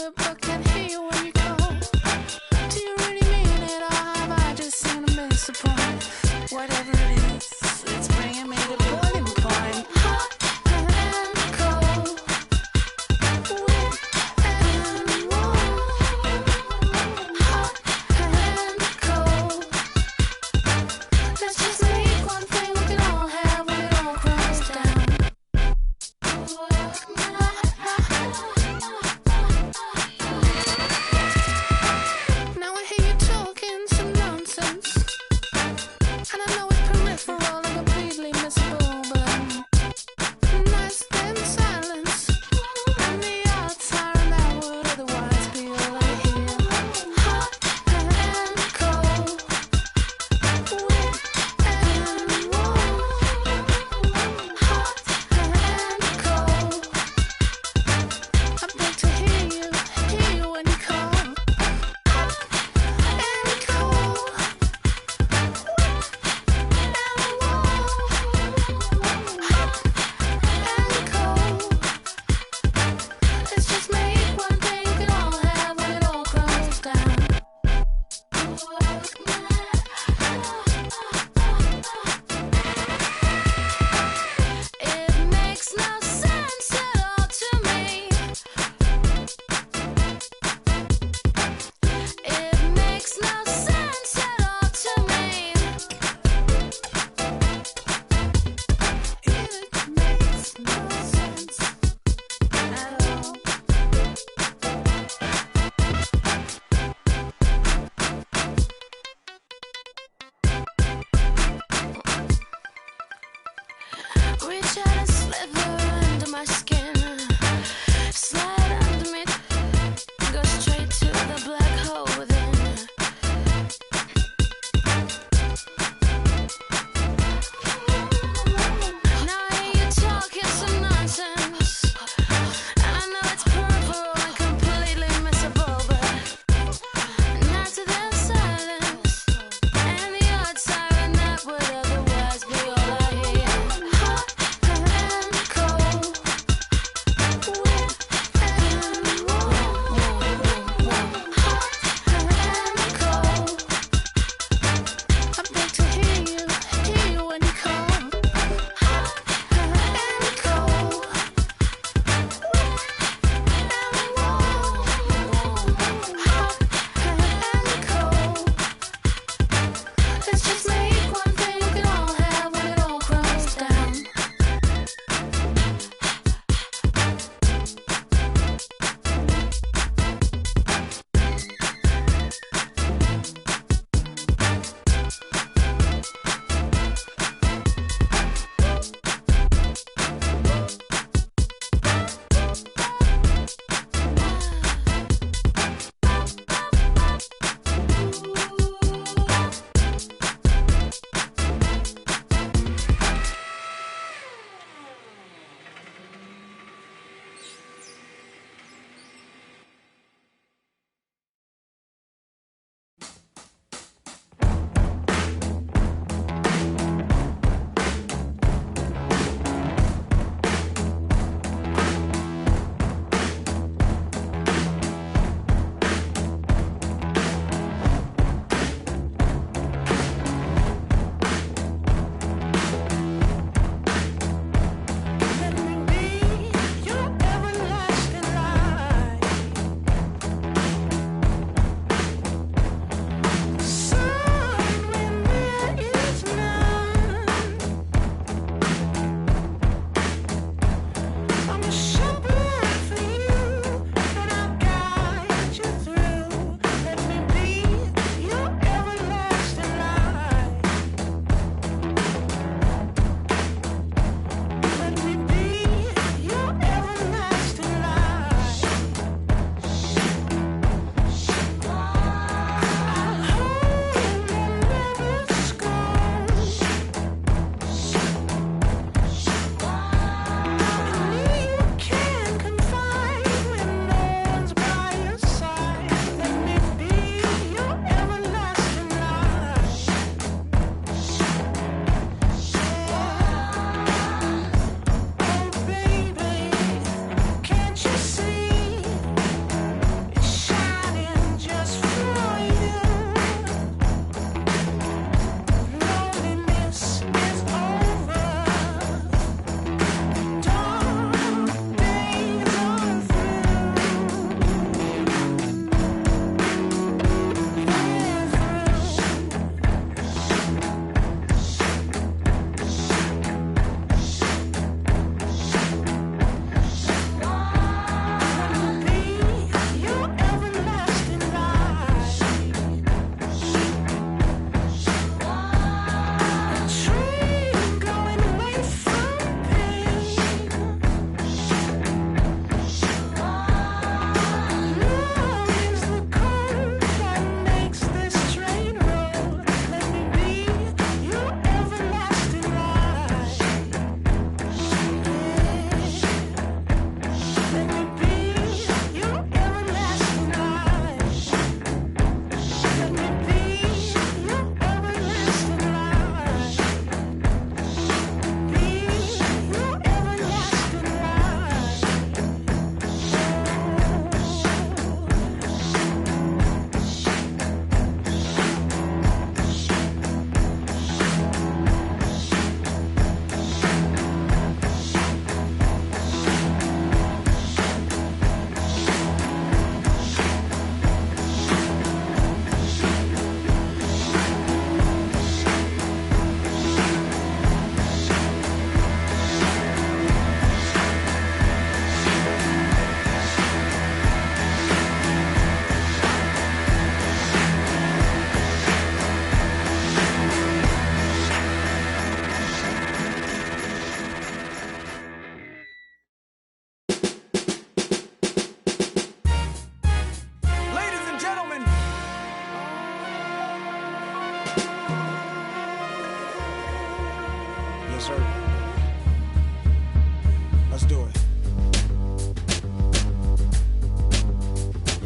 it, but can't hear you when you call. Do you really mean it, or have I just seen a misappointment? Whatever it is, it's bringing me to boiling point. Hot and cold, wet and warm. Hot and cold. Let's just make one thing we can all have when it all crumbs down.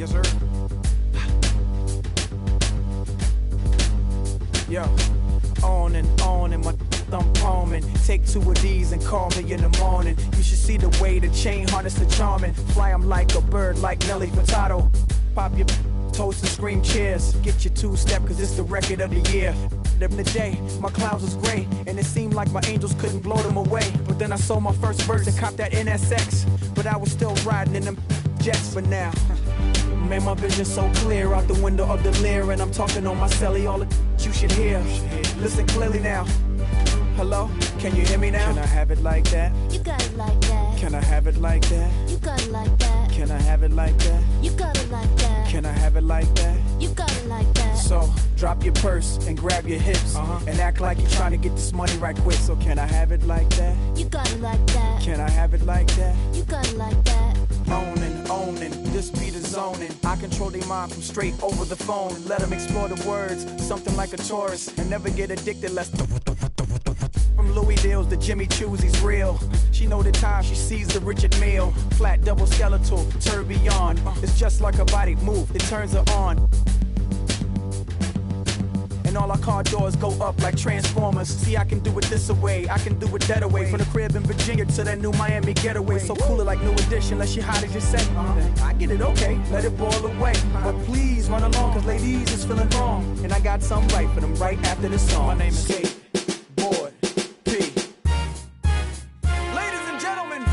Yes, sir. Yo, on and my thumb palming. Take two of these and call me in the morning. You should see the way the chain harness the charming. Fly 'em like a bird, like Nelly Furtado. Pop your toast and scream cheers. Get your two-step, cause it's the record of the year. The day, my clouds was gray, and it seemed like my angels couldn't blow them away. But then I sold my first verse and copped that NSX. But I was still riding in them jets for now. Man, my vision so clear out the window of the Lear, and I'm talking on my celly, all the you should hear. Listen clearly now. Hello, can you hear me now? Can I have it like that? You got it like that. Can I have it like that? You got it like that. Can I have it like that? You got it like that. Can I have it like that? You got it like that. So, drop your purse and grab your hips, and act like you're trying to get this money right quick. So can I have it like that? You got it like that. Can I have it like that? You got it like that. Owning, this beat is zoning. I control their mind from straight over the phone. Let them explore the words, something like a tourist, and never get addicted less. From Louis Deals to Jimmy Choo's, he's real. She know the time, she sees the Richard Mille. Flat, double skeletal, tourbillon. It's just like a body move, it turns her on. And all our car doors go up like Transformers. See, I can do it this way, I can do it that way. From the crib in Virginia to that new Miami getaway. So cooler like New Edition, unless you hot as you say. I get it, okay, let it boil away. But please run along, cause ladies is feeling wrong. And I got something right for them right after this song. My name is Skateboard P. Ladies and gentlemen.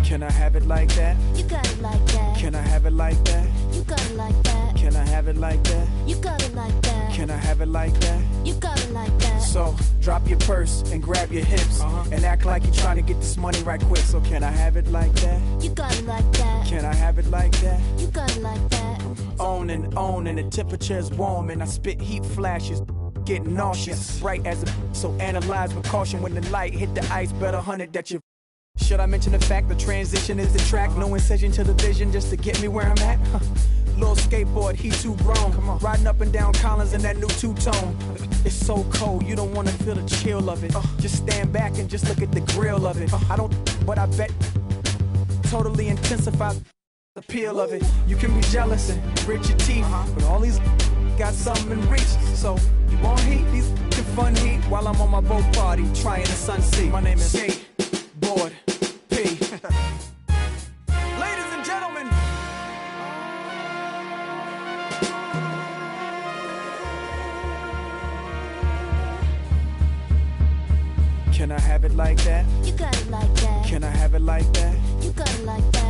Can I have it like that? You got it like that. Can I have it like that? You got it like that. Can I have it like that? You got it like that. Can I have it like that? You got it like that. So, drop your purse and grab your hips, and act like you're trying to get this money right quick. So can I have it like that? You got it like that. Can I have it like that? You got it like that. Owning, the temperature's warm, and I spit heat flashes, getting nauseous, bright as a so analyze with caution. When the light hit the ice, better hunt it that you. Should I mention the fact the transition is the track? No incision to the vision just to get me where I'm at? Little skateboard, he too grown. Riding up and down Collins in that new two-tone. It's so cold, you don't wanna feel the chill of it. Just stand back and just look at the grill of it. I don't, but I bet totally intensify the appeal of it. You can be jealous and grit your teeth, but all these got something in reach. So you want heat? These fun heat while I'm on my boat party trying the sun sea. My name is Skateboard P. Ladies and gentlemen. Can I have it like that? You got it like that. Can I have it like that? You got it like that.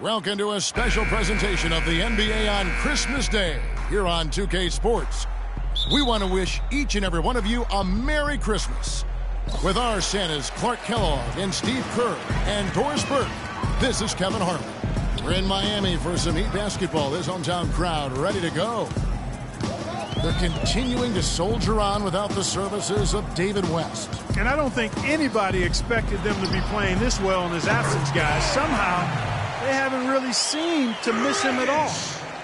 Welcome to a special presentation of the NBA on Christmas Day here on 2K Sports. We want to wish each and every one of you a Merry Christmas. With our Santas Clark Kellogg and Steve Kerr and Doris Burke, this is Kevin Harlan. We're in Miami for some Heat basketball. This hometown crowd ready to go. They're continuing to soldier on without the services of David West. And I don't think anybody expected them to be playing this well in his absence, guys. Somehow, they haven't really seemed to miss him at all.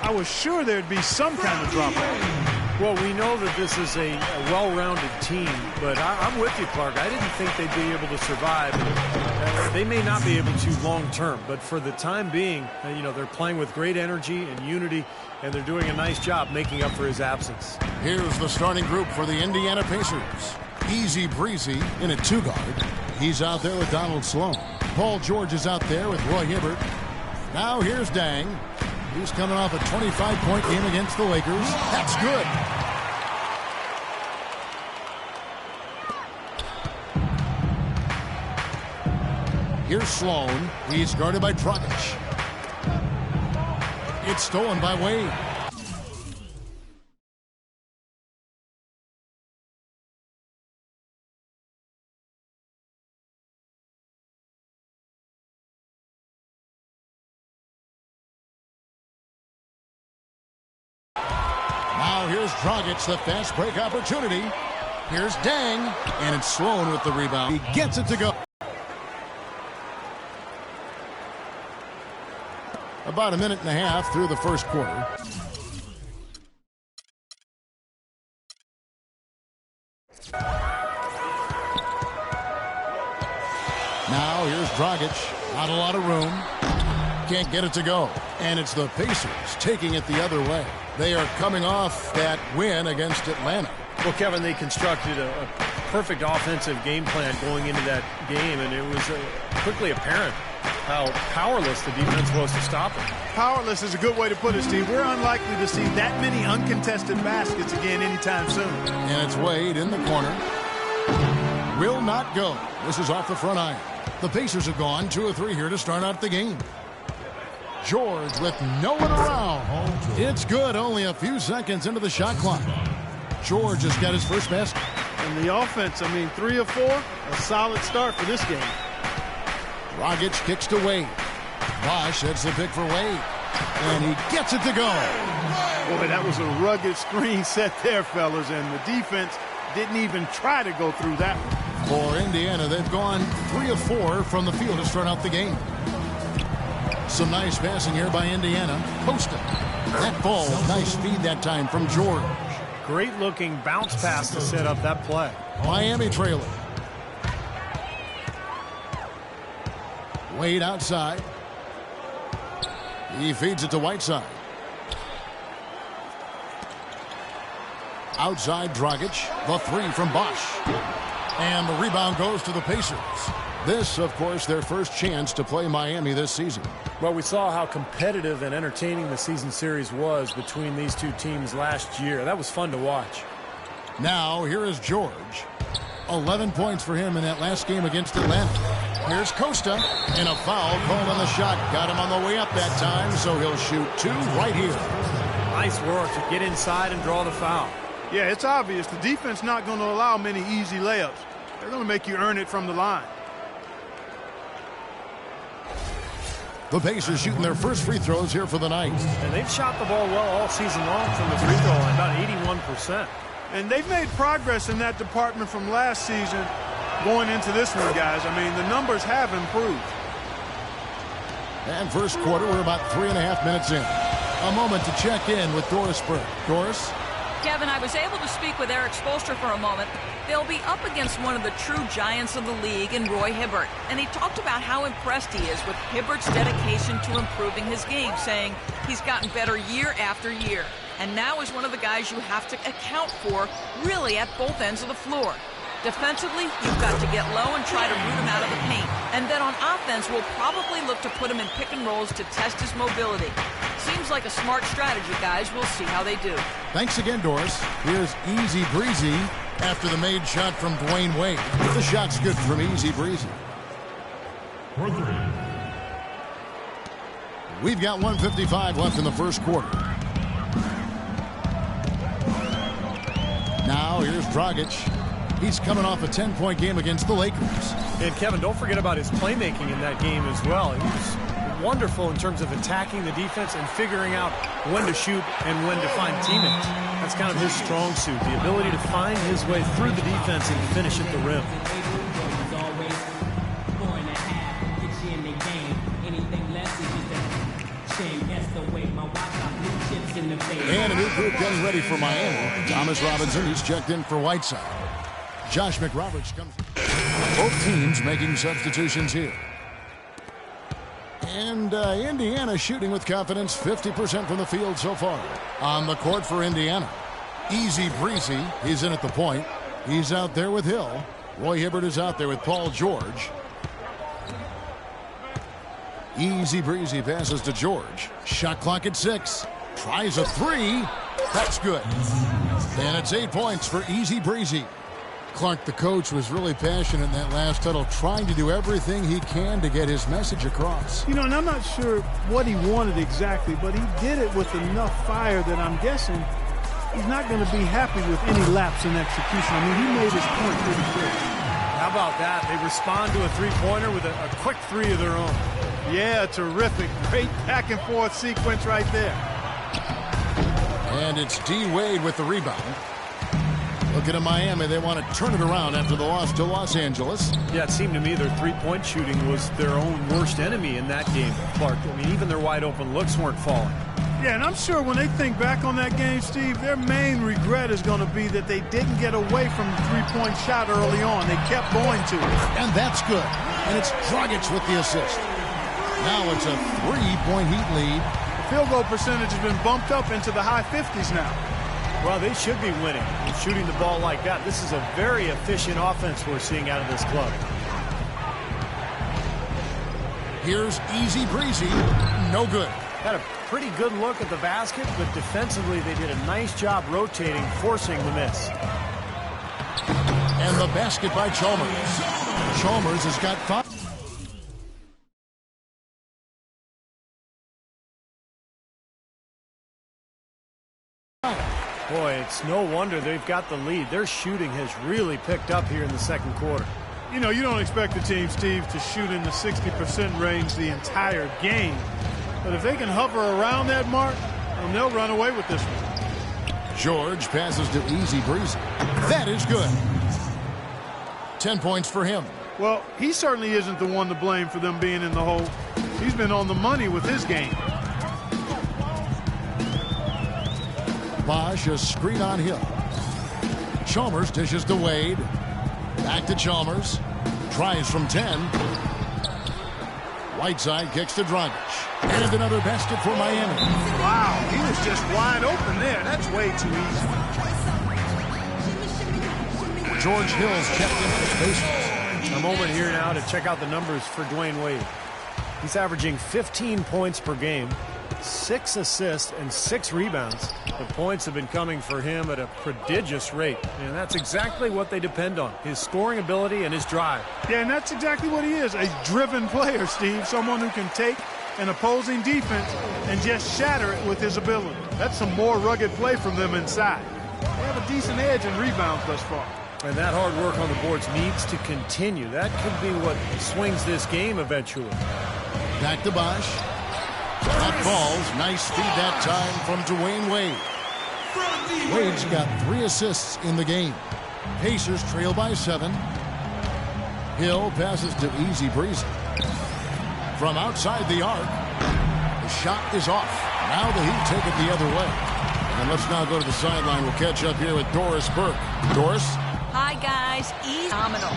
I was sure there'd be some kind of drop-off. Well, we know that this is a well-rounded team, but I'm with you, Clark. I didn't think they'd be able to survive. They may not be able to long-term, but for the time being, they're playing with great energy and unity, and they're doing a nice job making up for his absence. Here's the starting group for the Indiana Pacers. Easy Breezy in a two-guard. He's out there with Donald Sloan. Paul George is out there with Roy Hibbert. Now here's Dang. He's coming off a 25-point game against the Lakers. That's good. Here's Sloan. He's guarded by Dragic. It's stolen by Wade. Now here's Dragic, the fast break opportunity. Here's Dang, and it's Sloan with the rebound. He gets it to go. About a minute and a half through the first quarter. Now here's Dragic. Not a lot of room. Can't get it to go. And it's the Pacers taking it the other way. They are coming off that win against Atlanta. Well, Kevin, they constructed a perfect offensive game plan going into that game, and it was quickly apparent how powerless the defense was to stop it. Powerless is a good way to put it, Steve. We're unlikely to see that many uncontested baskets again anytime soon. And it's Wade in the corner. Will not go. This is off the front iron. The Pacers have gone 2 of 3 here to start out the game. George with no one around. It's good, only a few seconds into the shot clock. George has got his first basket. And the offense, 3 of 4, a solid start for this game. Dragic kicks to Wade. Bosh heads the pick for Wade. And he gets it to go. Boy, that was a rugged screen set there, fellas, and the defense didn't even try to go through that one. For Indiana, they've gone 3 of 4 from the field to start out the game. Some nice passing here by Indiana. Costa. That ball, nice feed that time from George. Great looking bounce pass to set up that play. Miami trailing. Wade outside. He feeds it to Whiteside. Outside Dragic. The 3 from Bosh. And the rebound goes to the Pacers. This, of course, their first chance to play Miami this season. Well, we saw how competitive and entertaining the season series was between these two teams last year. That was fun to watch. Now, here is George. 11 points for him in that last game against Atlanta. Here's Costa, and a foul called on the shot. Got him on the way up that time, so he'll shoot 2 right here. Nice work to get inside and draw the foul. Yeah, it's obvious the defense not going to allow many easy layups. They're going to make you earn it from the line. The Pacers shooting their first free throws here for the night. And they've shot the ball well all season long from the free throw line, about 81%. And they've made progress in that department from last season going into this one, guys. The numbers have improved. And first quarter, we're about 3.5 minutes in. A moment to check in with Doris Burke. Doris? Kevin, I was able to speak with Eric Spoelstra for a moment. They'll be up against one of the true giants of the league in Roy Hibbert. And he talked about how impressed he is with Hibbert's dedication to improving his game, saying he's gotten better year after year. And now is one of the guys you have to account for, really at both ends of the floor. Defensively, you've got to get low and try to root him out of the paint. And then on offense, we'll probably look to put him in pick and rolls to test his mobility. Seems like a smart strategy, guys. We'll see how they do. Thanks again, Doris. Here's Easy Breezy after the made shot from Dwayne Wade. The shot's good from Easy Breezy. We've got 1:55 left in the first quarter. Now here's Dragic. He's coming off a 10-point game against the Lakers. And Kevin, don't forget about his playmaking in that game as well. He was wonderful in terms of attacking the defense and figuring out when to shoot and when to find teammates. That's kind of his strong suit, the ability to find his way through the defense and finish at the rim. And a new group getting ready for Miami. Thomas Robinson, he's checked in for Whiteside. Josh McRoberts comes. Both teams making substitutions here. And Indiana shooting with confidence, 50% from the field so far. On the court for Indiana. Easy breezy. He's in at the point. He's out there with Hill. Roy Hibbert is out there with Paul George. Easy breezy passes to George. Shot clock at 6. Tries a 3. That's good. And it's 8 points for Easy Breezy. Clark, the coach, was really passionate in that last huddle, trying to do everything he can to get his message across. You know, and I'm not sure what he wanted exactly, but he did it with enough fire that I'm guessing he's not going to be happy with any lapse in execution. I mean, he made his point pretty clear. How about that? They respond to a three-pointer with a quick 3 of their own. Yeah, terrific. Great back-and-forth sequence right there. And it's D. Wade with the rebound. Looking at Miami, they want to turn it around after the loss to Los Angeles. Yeah, it seemed to me their three-point shooting was their own worst enemy in that game, Clark. I mean, even their wide-open looks weren't falling. Yeah, and I'm sure when they think back on that game, Steve, their main regret is going to be that they didn't get away from the three-point shot early on. They kept going to it. And that's good. And it's Dragic with the assist. Now it's a 3-point Heat lead. The field goal percentage has been bumped up into the high 50s now. Well, they should be winning with shooting the ball like that. This is a very efficient offense we're seeing out of this club. Here's Easy Breezy. No good. Had a pretty good look at the basket, but defensively they did a nice job rotating, forcing the miss. And the basket by Chalmers. Chalmers has got 5. Boy, it's no wonder they've got the lead. Their shooting has really picked up here in the second quarter. You know, you don't expect the team, Steve, to shoot in the 60% range the entire game. But if they can hover around that mark, they'll run away with this one. George passes to Easy Breezy. That is good. 10 points for him. Well, he certainly isn't the one to blame for them being in the hole. He's been on the money with his game. Bosch, a screen on Hill. Chalmers dishes to Wade. Back to Chalmers. Tries from 10. Whiteside kicks to Dragic. And another basket for Miami. Wow, he was just wide open there. That's way too easy. George Hill's checked into the Pacers. A moment here now to check out the numbers for Dwayne Wade. He's averaging 15 points per game, 6 assists, and 6 rebounds. The points have been coming for him at a prodigious rate, and that's exactly what they depend on, his scoring ability and his drive. Yeah, and that's exactly what he is, a driven player, Steve, someone who can take an opposing defense and just shatter it with his ability. That's some more rugged play from them inside. They have a decent edge in rebounds thus far. And that hard work on the boards needs to continue. That could be what swings this game eventually. Back to Bosch. That falls. Nice feed that time from Dwayne Wade. Wade's got 3 assists in the game. Pacers trail by 7. Hill passes to Easy Breezy. From outside the arc, the shot is off. Now the Heat take it the other way. And let's now go to the sideline. We'll catch up here with Doris Burke. Doris? Hi, guys. He's phenomenal.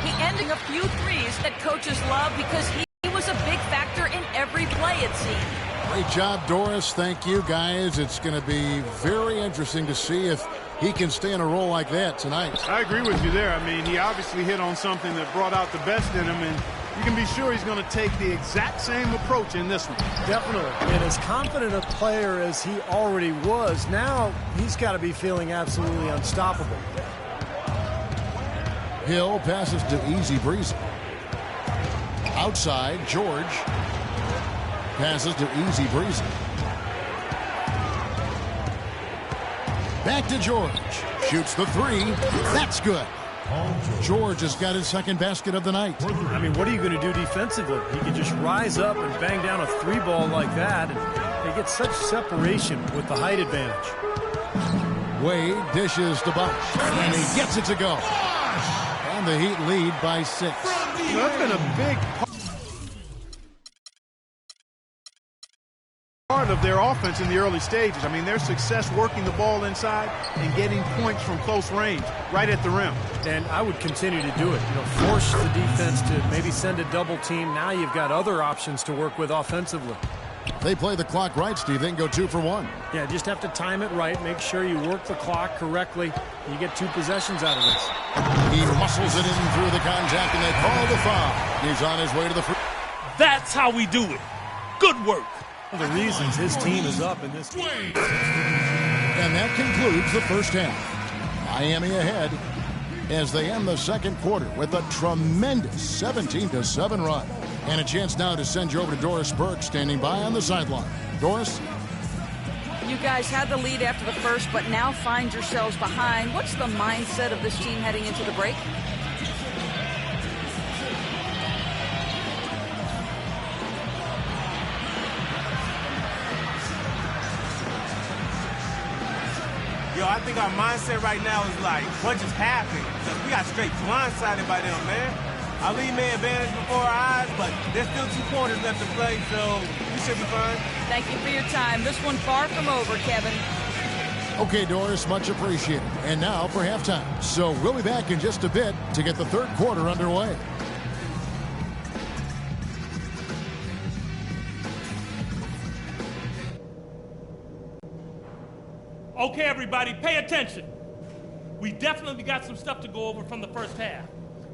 He ending a few threes that coaches love because he was a big factor in every play, it seemed. Great job, Doris. Thank you, guys. It's going to be very interesting to see if he can stay in a role like that tonight. I agree with you there. I mean, he obviously hit on something that brought out the best in him, and you can be sure he's going to take the exact same approach in this one. Definitely. And as confident a player as he already was, now he's got to be feeling absolutely unstoppable. Hill passes to Easy Breezy. Outside, George. Passes to Easy Breezy. Back to George. Shoots the three. That's good. George has got his second basket of the night. I mean, what are you going to do defensively? He can just rise up and bang down a three ball like that. And they get such separation with the height advantage. Wade dishes to Bosch, and he gets it to go. And the Heat lead by 6. That's been a big part of their offense in the early stages. I mean, their success working the ball inside and getting points from close range, right at the rim. And I would continue to do it. You know, force the defense to maybe send a double team. Now you've got other options to work with offensively. They play the clock right, Steve. They can go 2 for 1. Yeah, just have to time it right. Make sure you work the clock correctly. You get 2 possessions out of this. He muscles it in through the contact, and they call the foul. He's on his way to the free. That's how we do it. Good work. One of the reasons his team is up in this game. And that concludes the first half. Miami ahead as they end the second quarter with a tremendous 17-7 run. And a chance now to send you over to Doris Burke, standing by on the sideline. Doris? You guys had the lead after the first, but now find yourselves behind. What's the mindset of this team heading into the break? Yo, I think our mindset right now is like, what just happened? Because we got straight blindsided by them, man. Our lead may advantage before our eyes, but there's still 2 quarters left to play, so we should be fine. Thank you for your time. This one far from over, Kevin. Okay, Doris, much appreciated. And now for halftime. So we'll be back in just a bit to get the third quarter underway. Okay, everybody, pay attention. We definitely got some stuff to go over from the first half.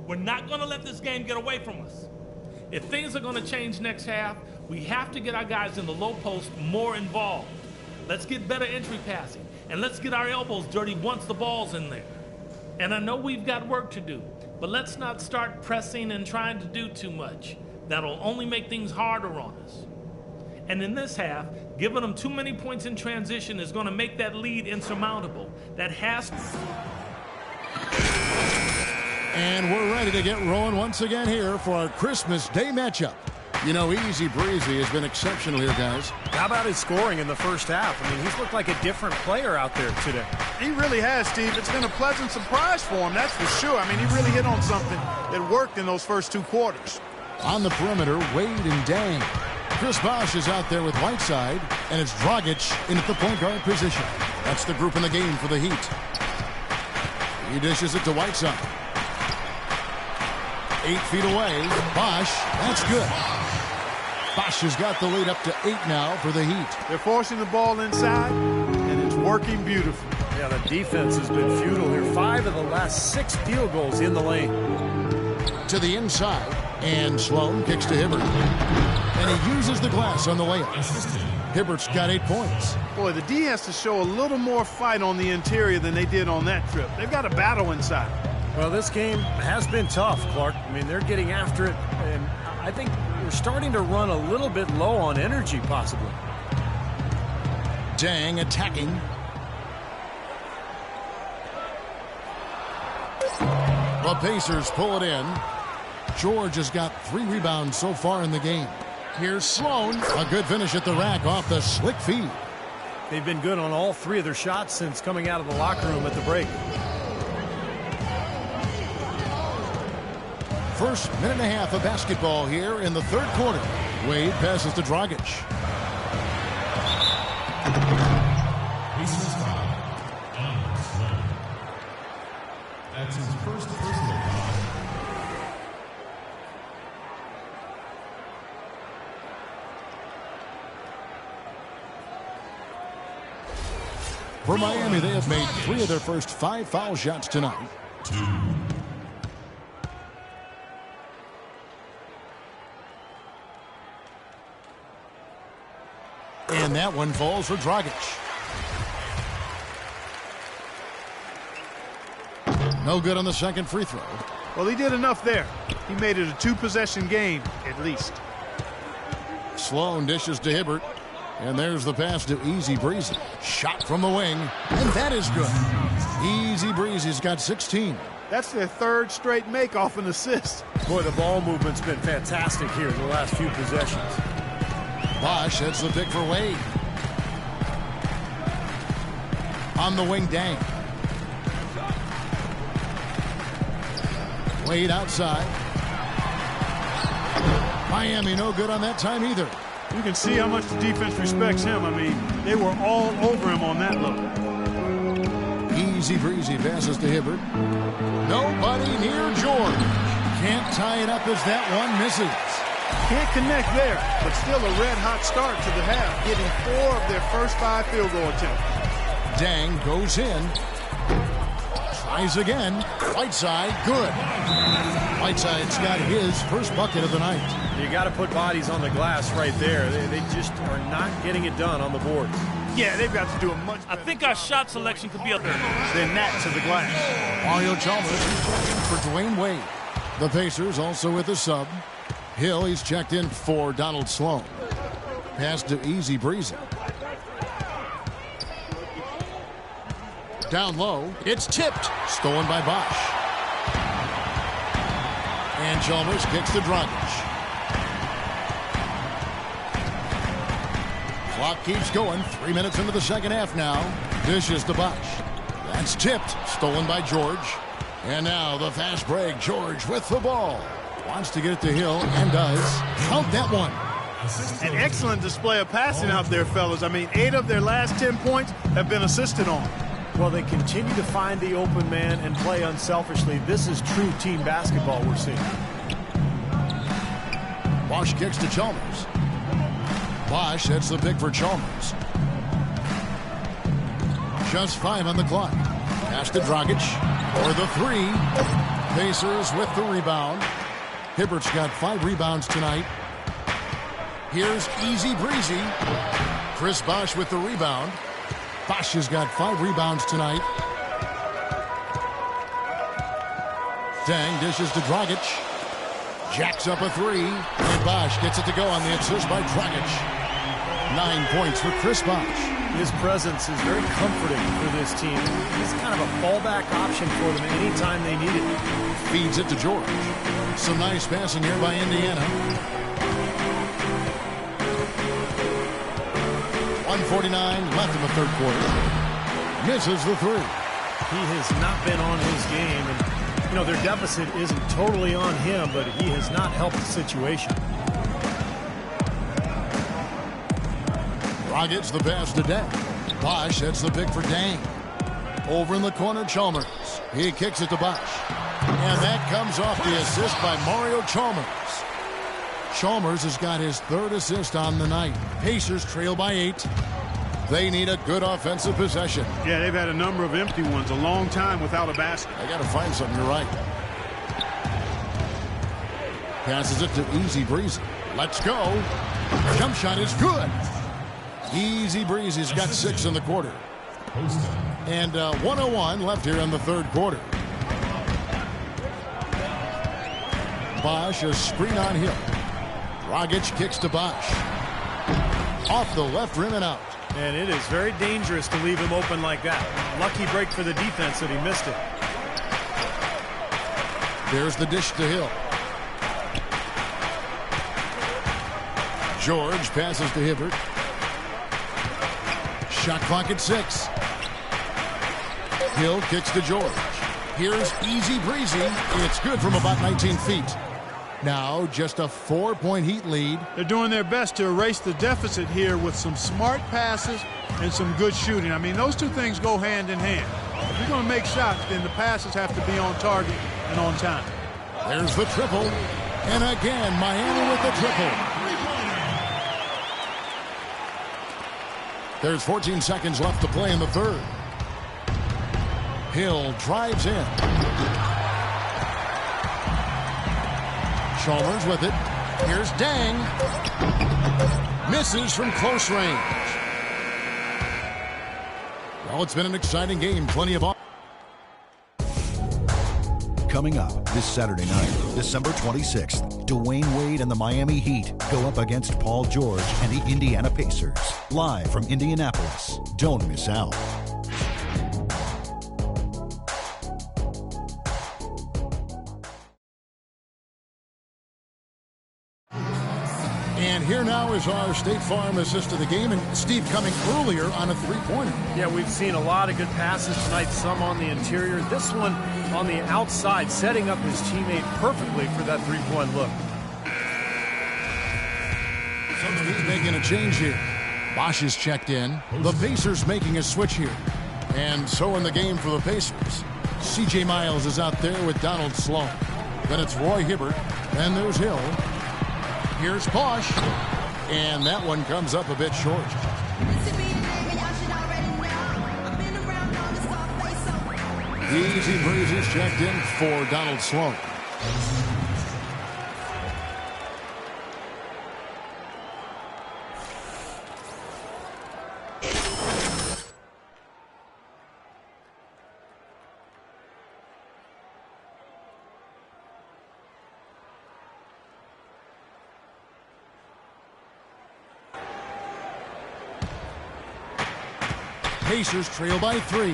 We're not going to let this game get away from us. If things are going to change next half, we have to get our guys in the low post more involved. Let's get better entry passing, and let's get our elbows dirty once the ball's in there. And I know we've got work to do, but let's not start pressing and trying to do too much. That'll only make things harder on us. And in this half, giving them too many points in transition is going to make that lead insurmountable. That has to... And we're ready to get rolling once again here for our Christmas Day matchup. You know, Easy Breezy has been exceptional here, guys. How about his scoring in the first half? I mean, he's looked like a different player out there today. He really has, Steve. It's been a pleasant surprise for him, that's for sure. I mean, he really hit on something that worked in those first 2 quarters. On the perimeter, Wade and Dang. Chris Bosh is out there with Whiteside, and it's Dragic in at the point guard position. That's the group in the game for the Heat. He dishes it to Whiteside. 8 feet away. Bosh, that's good. Bosh has got the lead up to 8 now for the Heat. They're forcing the ball inside, and it's working beautifully. Yeah, the defense has been futile here. 5 of the last 6 field goals in the lane. To the inside, and Sloan kicks to Hibbert. And he uses the glass on the layup. Hibbert's got 8 points. Boy, the D has to show a little more fight on the interior than they did on that trip. They've got a battle inside. Well, this game has been tough, Clark. I mean, they're getting after it, and I think we're starting to run a little bit low on energy, possibly. Dang attacking. The Pacers pull it in. George has got 3 rebounds so far in the game. Here's Sloan. A good finish at the rack off the slick feed. They've been good on all 3 of their shots since coming out of the locker room at the break. First minute and a half of basketball here in the third quarter. Wade passes to Dragic. That's his first personal foul. For Miami, they have made 3 of their first 5 foul shots tonight. 2. And that one falls for Dragic. No good on the second free throw. Well, he did enough there. He made it a 2-possession game, at least. Sloan dishes to Hibbert. And there's the pass to Easy Breezy. Shot from the wing, and that is good. Easy Breezy's got 16. That's their third straight make off an assist. Boy, the ball movement's been fantastic here in the last few possessions. Bosch hits the pick for Wade. On the wing, Dang. Wade outside. Miami no good on that time either. You can see how much the defense respects him. I mean, they were all over him on that look. Easy Breezy passes to Hibbert. Nobody near George. Can't tie it up as that one misses. Can't connect there, but still a red-hot start to the half, getting 4 of their first 5 field goal attempts. Dang goes in. Tries again. Whiteside, good. Whiteside's got his first bucket of the night. You got to put bodies on the glass right there. They just are not getting it done on the board. Yeah, they've got to do a much better I think our shot selection could be up there. than that to the glass. Mario Chalmers for Dwayne Wade. The Pacers also with a sub. Hill, he's checked in for Donald Sloan. Pass to Easy Breezy. Down low, it's tipped. Stolen by Bosch. And Chalmers kicks to Dragic. Clock keeps going. 3 minutes into the second half now. Dishes to Bosch. That's tipped. Stolen by George. And now the fast break. George with the ball. Wants to get it to Hill and does. Count that one. An excellent display of passing out there, fellas. I mean, 8 of their last 10 points have been assisted on. Well, they continue to find the open man and play unselfishly. This is true team basketball we're seeing. Bosch kicks to Chalmers. Bosch hits the pick for Chalmers. Just 5 on the clock. Pass to Dragic for the 3. Pacers with the rebound. Hibbert's got 5 rebounds tonight. Here's Easy Breezy. Chris Bosch with the rebound. Bosch has got 5 rebounds tonight. Dang dishes to Dragic. Jacks up a 3. And Bosch gets it to go on the assist by Dragic. 9 points for Chris Bosch. His presence is very comforting for this team. He's kind of a fallback option for them anytime they need it. Feeds it to George. Some nice passing here by Indiana. 1:49 left in the third quarter. Misses the 3. He has not been on his game. And, you know, their deficit isn't totally on him, but he has not helped the situation. Dragic's the pass to Dang. Bosch hits the pick for Dang. Over in the corner, Chalmers. He kicks it to Bosch. And that comes off the assist by Mario Chalmers. Chalmers has got his 3rd assist on the night. Pacers trail by 8. They need a good offensive possession. Yeah, they've had a number of empty ones, a long time without a basket. They got to find something, you're right. Passes it to Easy Breezy. Let's go. Jump shot is good. Easy Breezy's got 6 in the quarter. And 1:01 left here in the third quarter. Bosch a screen on Hill. Dragic kicks to Bosch. Off the left rim and out. And it is very dangerous to leave him open like that. Lucky break for the defense that he missed it. There's the dish to Hill. George passes to Hibbert. Shot clock at 6. Hill kicks to George. Here's Easy Breezy. It's good from about 19 feet. Now just a 4-point Heat lead. They're doing their best to erase the deficit here with some smart passes and some good shooting. I mean, those two things go hand in hand. If you're going to make shots, then the passes have to be on target and on time. There's the triple. And again, Miami with the triple. There's 14 seconds left to play in the third. Hill drives in. Chalmers with it. Here's Dang. Misses from close range. Well, it's been an exciting game. Plenty of coming up this Saturday night, December 26th. Dwayne Wade and the Miami Heat go up against Paul George and the Indiana Pacers. Live from Indianapolis. Don't miss out. And here now is our State Farm assist to the game, and Steve coming earlier on a three-pointer. Yeah, we've seen a lot of good passes tonight, some on the interior. This one on the outside, setting up his teammate perfectly for that three-point look. Somebody's making a change here. Bosch is checked in. The Pacers making a switch here. And so in the game for the Pacers, C.J. Miles is out there with Donald Sloan. Then it's Roy Hibbert. Then there's Hill. Here's Bosch, and that one comes up a bit short. Easy breezes checked in for Donald Sloan. Pacers trail by 3.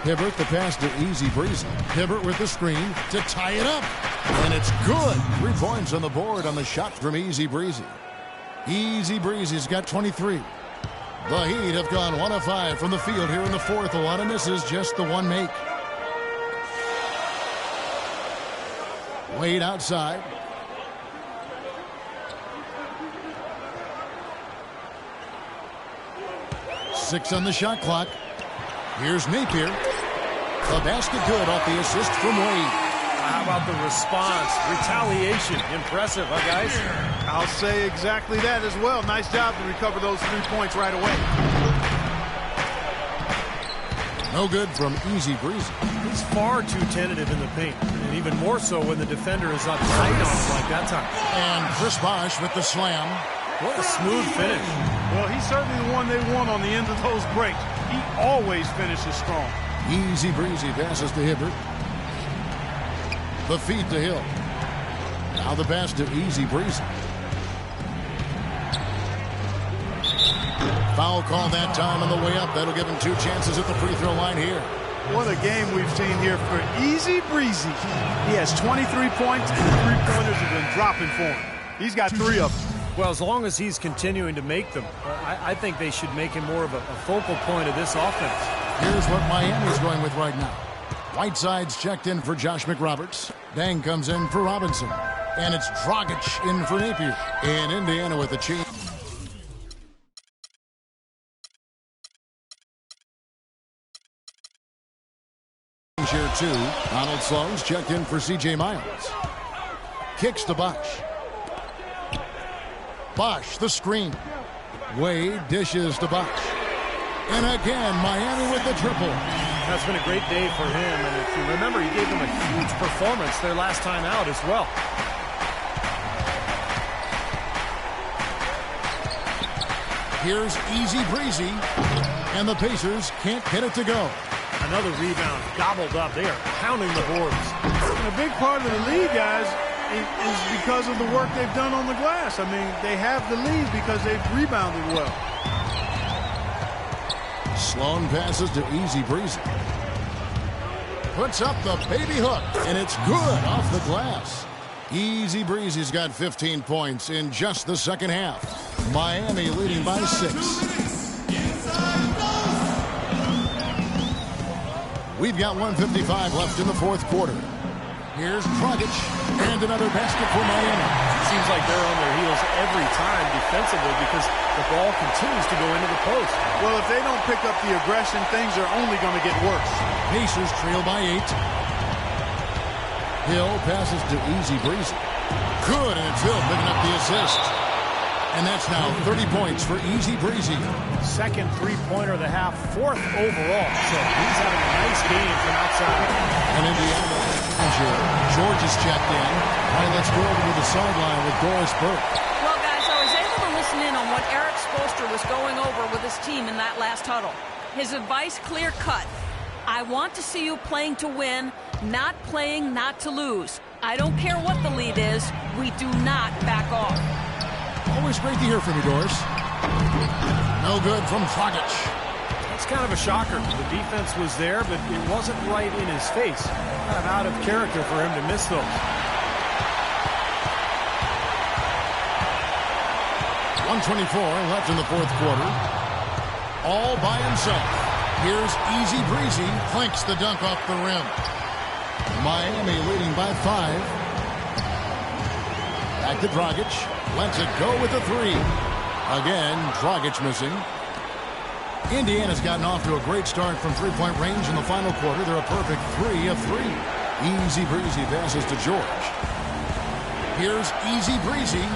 Hibbert the pass to Easy Breezy. Hibbert with the screen to tie it up. And it's good. 3 points on the board on the shot from Easy Breezy. Easy Breezy's got 23. The Heat have gone 1 of 5 from the field here in the fourth. A lot of misses, just the one make. Wade outside. Six on the shot clock. Here's Napier. The basket good off the assist from Wade. How about the response? Retaliation. Impressive, huh, guys? I'll say exactly that as well. Nice job to recover those 3 points right away. No good from Easy Breezy. He's far too tentative in the paint, and even more so when the defender is up tight on him like that time. And Chris Bosh with the slam. What a smooth finish. Well, he's certainly the one they want on the end of those breaks. He always finishes strong. Easy Breezy passes to Hibbert. The feed to Hill. Now the pass to Easy Breezy. Foul call that time on the way up. That'll give him 2 chances at the free throw line here. What a game we've seen here for Easy Breezy. He has 23 points, and the three-pointers have been dropping for him. He's got 3 of them. Well, as long as he's continuing to make them, I think they should make him more of a focal point of this offense. Here's what Miami's going with right now. Whiteside's checked in for Josh McRoberts. Dang comes in for Robinson. And it's Dragic in for Napier. And Indiana with the change. Here too. Donald Sloan's checked in for C.J. Miles. Kicks to Bosch. Bosch, the screen. Wade dishes to Bosch. And again, Miami with the triple. That's been a great day for him. And if you remember, he gave them a huge performance their last time out as well. Here's Easy Breezy. And the Pacers can't get it to go. Another rebound gobbled up. They are pounding the boards. And a big part of the lead, guys, is because of the work they've done on the glass. I mean, they have the lead because they've rebounded well. Sloan passes to Easy Breezy. Puts up the baby hook, and it's good off the glass. Easy Breezy's got 15 points in just the second half. Miami leading by 6. We've got 1:55 left in the fourth quarter. Here's Dragic, and another basket for Miami. Seems like they're on their heels every time defensively because the ball continues to go into the post. Well, if they don't pick up the aggression, things are only going to get worse. Pacers trail by 8. Hill passes to Easy Breezy. Good, and it's Hill picking up the assist. And that's now 30 points for Easy Breezy. Second three-pointer of the half, 4th overall. So he's having a nice game from outside. And Indiana, George is checked in. All right, let's go over to the sideline with Doris Burke. Well, guys, I was able to listen in on what Eric Spoelstra was going over with his team in that last huddle. His advice clear-cut. I want to see you playing to win, not playing not to lose. I don't care what the lead is. We do not back off. Always great to hear from you, Doris. No good from Dragic. It's kind of a shocker. The defense was there, but it wasn't right in his face. Kind of out of character for him to miss those. 1:24 left in the fourth quarter. All by himself. Here's Easy Breezy. Clinks the dunk off the rim. Miami leading by 5. Back to Dragic. Lets it go with the 3. Again, Dragic missing. Indiana's gotten off to a great start from three-point range in the final quarter. They're a perfect 3 of 3. Easy Breezy passes to George. Here's Easy Breezy.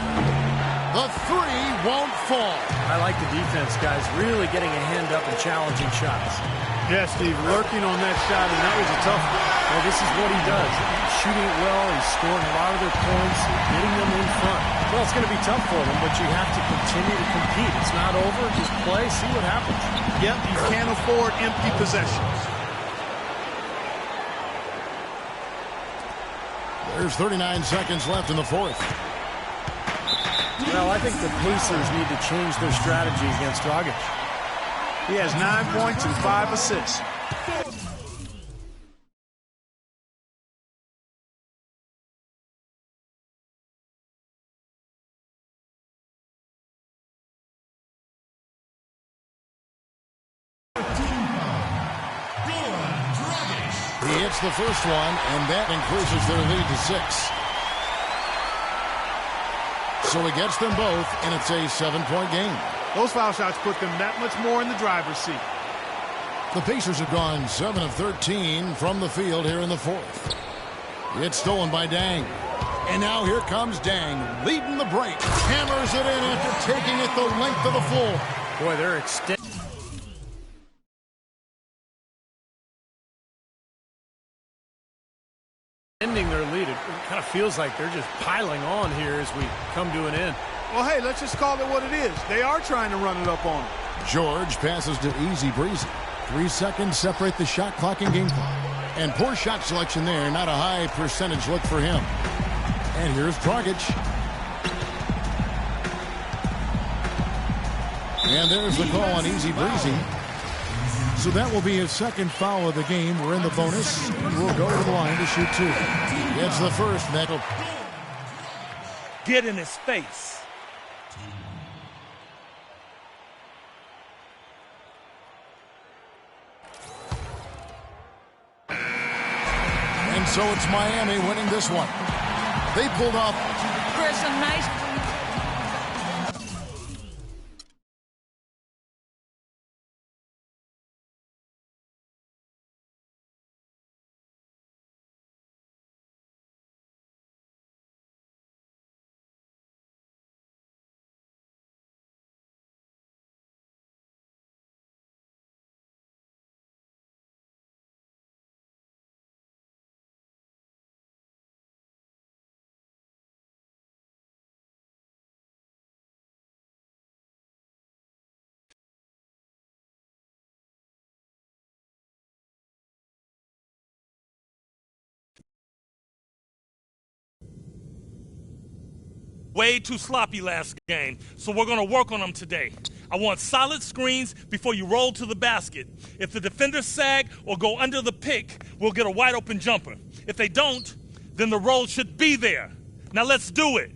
The 3 won't fall. I like the defense, guys, really getting a hand up and challenging shots. Yeah, Steve, lurking on that shot, and that was a tough one. Well, this is what he does. He's shooting it well. He's scoring a lot of their points, getting them in front. Well, it's going to be tough for them, but you have to continue to compete. It's not over. Just play, see what happens. Yep, you can't afford empty possessions. There's 39 seconds left in the fourth. Well, I think the Pacers need to change their strategy against Dragic. He has 9 points and 5 assists. He hits the first one, and that increases their lead to 6. So he gets them both, and it's a 7-point game. Those foul shots put them that much more in the driver's seat. The Pacers have gone 7 of 13 from the field here in the fourth. It's stolen by Dang. And now here comes Dang, leading the break. Hammers it in after taking it the length of the floor. Boy, they're extending their lead. It kind of feels like they're just piling on here as we come to an end. Well, hey, let's just call it what it is. They are trying to run it up on him. George passes to Easy Breezy. 3 seconds separate the shot clock and game clock. And poor shot selection there. Not a high percentage look for him. And here's Dragic. And there's the call on Easy Breezy. So that will be his second foul of the game. We're in the bonus. And we'll go to the line to shoot 2. It's the first. That'll get in his face. And so it's Miami winning this one. They pulled off. Chris, a nice. Way too sloppy last game, so we're going to work on them today. I want solid screens before you roll to the basket. If the defenders sag or go under the pick, we'll get a wide open jumper. If they don't, then the roll should be there. Now let's do it.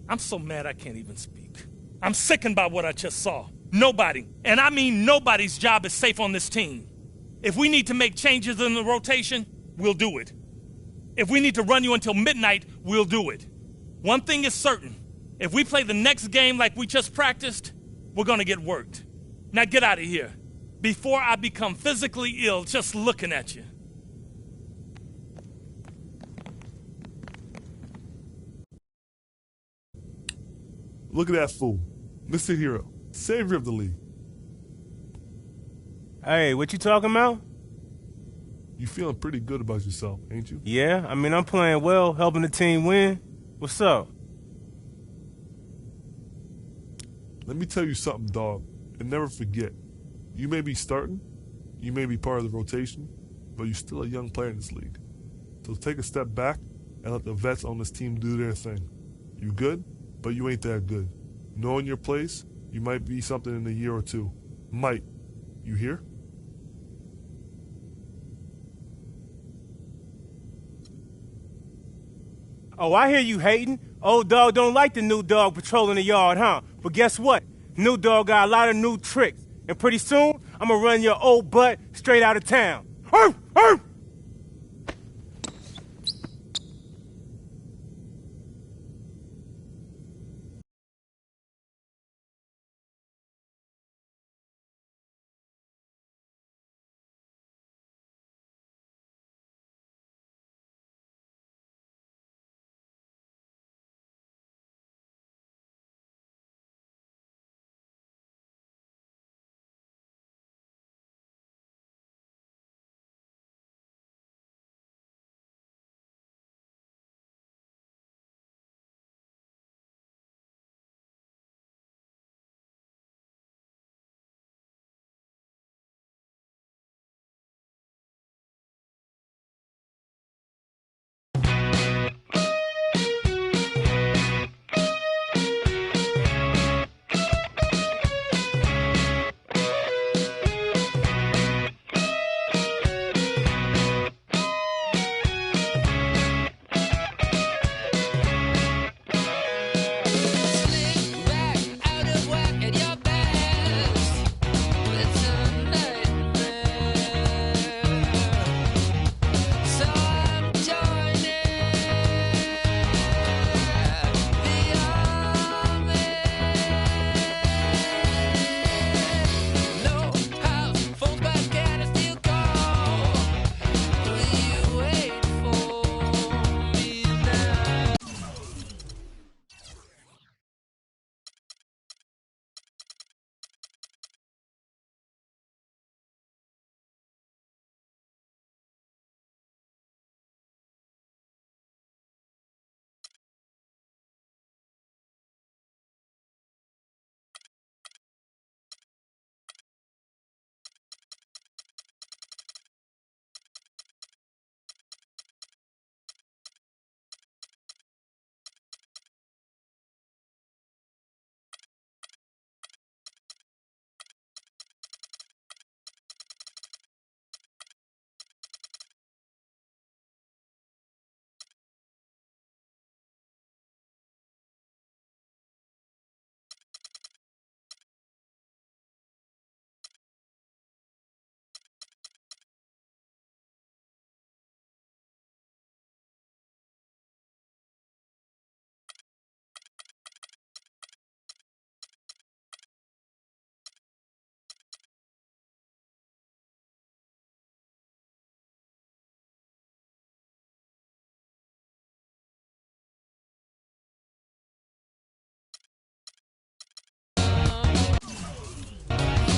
I'm so mad I can't even speak. I'm sickened by what I just saw. Nobody, and I mean nobody's job is safe on this team. If we need to make changes in the rotation, we'll do it. If we need to run you until midnight, we'll do it. One thing is certain. If we play the next game like we just practiced, we're going to get worked. Now get out of here before I become physically ill just looking at you. Look at that fool. Mr. Hero, savior of the league. Hey, what you talking about? You feeling pretty good about yourself, ain't you? Yeah, I mean, I'm playing well, helping the team win. What's up? Let me tell you something, dog, and never forget. You may be starting, you may be part of the rotation, but you're still a young player in this league. So take a step back and let the vets on this team do their thing. You good, but you ain't that good. Knowing your place, you might be something in a year or two. Might. You hear? Oh, I hear you hating. Old dog don't like the new dog patrolling the yard, huh? But guess what? New dog got a lot of new tricks. And pretty soon, I'm gonna run your old butt straight out of town. Arf! Arf!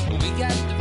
We got the